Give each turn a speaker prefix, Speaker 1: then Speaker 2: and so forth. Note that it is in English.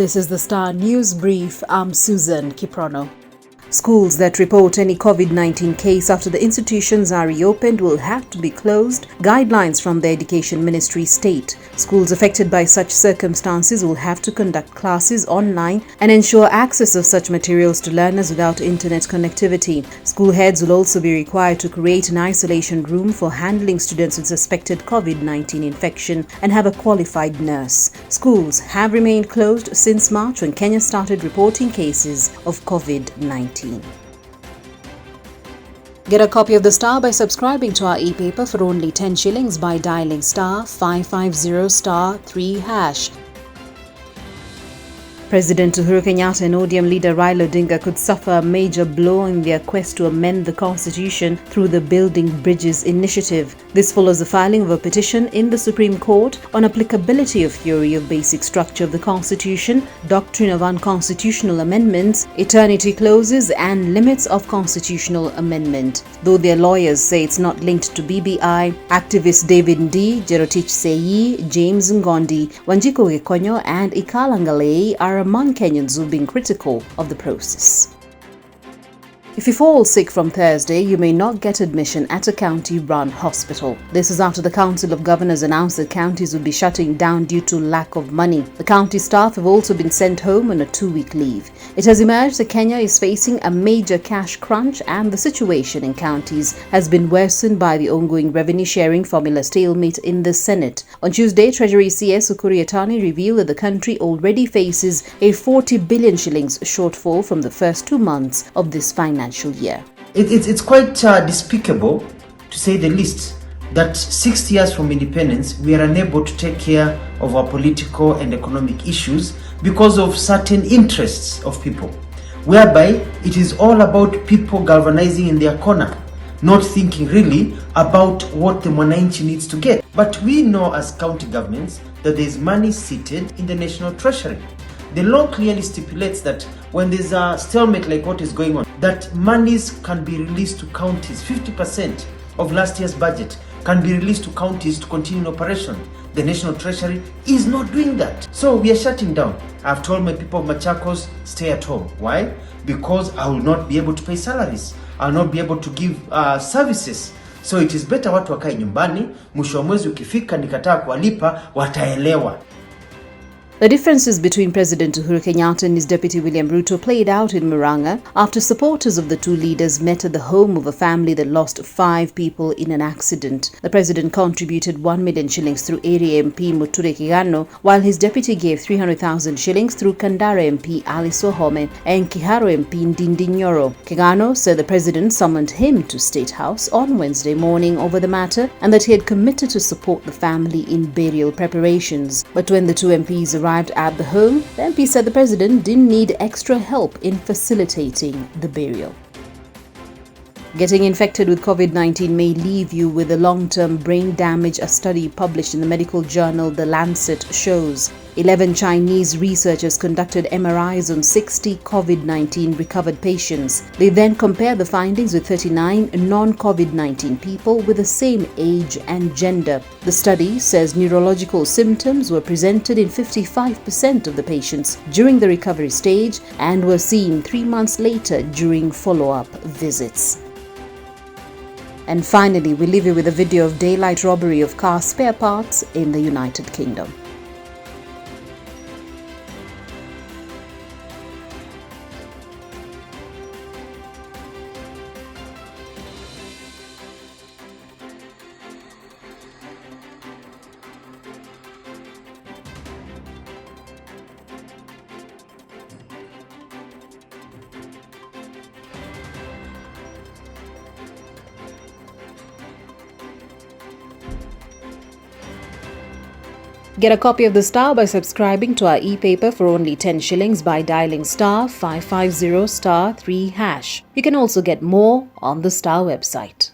Speaker 1: This is the Star News Brief. I'm Susan Kiprono. Schools that report any COVID-19 case after the institutions are reopened will have to be closed. Guidelines from the Education Ministry state schools affected by such circumstances will have to conduct classes online and ensure access of such materials to learners without internet connectivity. School heads will also be required to create an isolation room for handling students with suspected COVID-19 infection and have a qualified nurse. Schools have remained closed since March when Kenya started reporting cases of COVID-19. Get a copy of the Star by subscribing to our e-paper for only 10 shillings by dialing star 550 star 3 hash. President Uhuru Kenyatta and ODM leader Raila Odinga could suffer a major blow in their quest to amend the constitution through the Building Bridges initiative. This follows the filing of a petition in the Supreme Court on applicability of theory of basic structure of the constitution, doctrine of unconstitutional amendments, eternity clauses and limits of constitutional amendment. Though their lawyers say it's not linked to BBI, activists David Ndii, Jerotich Seyi, James Ngondi, Wanjiko Gikonyo and Ikalangalei are among Kenyans who've been critical of the process. If you fall sick from Thursday, you may not get admission at a county-run hospital. This is after the Council of Governors announced that counties would be shutting down due to lack of money. The county staff have also been sent home on a 2-week leave. It has emerged that Kenya is facing a major cash crunch and the situation in counties has been worsened by the ongoing revenue sharing formula stalemate in the Senate. On Tuesday, Treasury CS Ukur Yatani revealed that the country already faces a 40 billion shillings shortfall from the first 2 months of this financial year.
Speaker 2: It's quite despicable, to say the least, that 6 years from independence we are unable to take care of our political and economic issues because of certain interests of people, whereby it is all about people galvanizing in their corner, not thinking really about what the mwananchi needs to get. But we know as county governments that there is money seated in the national treasury. The law clearly stipulates that when there's a stalemate like what is going on, that monies can be released to counties. 50% of last year's budget can be released to counties to continue in operation. The National Treasury is not doing that. So we are shutting down. I've told my people of Machakos, stay at home. Why? Because I will not be able to pay salaries. I'll not be able to give services. So it is better watu wakae nyumbani, mwisho wa mwezi ukifika nikataa kuwalipa, wataelewa.
Speaker 1: The differences between President Uhuru Kenyatta and his deputy William Ruto played out in Murang'a after supporters of the two leaders met at the home of a family that lost 5 people in an accident. The president contributed 1 million shillings through area MP Muthure Kigano, while his deputy gave 300,000 shillings through Kandara MP Alice Wahome and Kiharo MP Ndindi Nyoro. Kigano said the president summoned him to State House on Wednesday morning over the matter and that he had committed to support the family in burial preparations. But when the two MPs arrived at the home, the MP said the president didn't need extra help in facilitating the burial. Getting infected with COVID-19 may leave you with a long-term brain damage, a study published in the medical journal The Lancet shows. 11 Chinese researchers conducted MRIs on 60 COVID-19 recovered patients. They then compared the findings with 39 non-COVID-19 people with the same age and gender. The study says neurological symptoms were presented in 55% of the patients during the recovery stage and were seen 3 months later during follow-up visits. And finally, we leave you with a video of daylight robbery of car spare parts in the United Kingdom. Get a copy of the Star by subscribing to our e-paper for only 10 shillings by dialing star 550 star 3 hash. You can also get more on the Star website.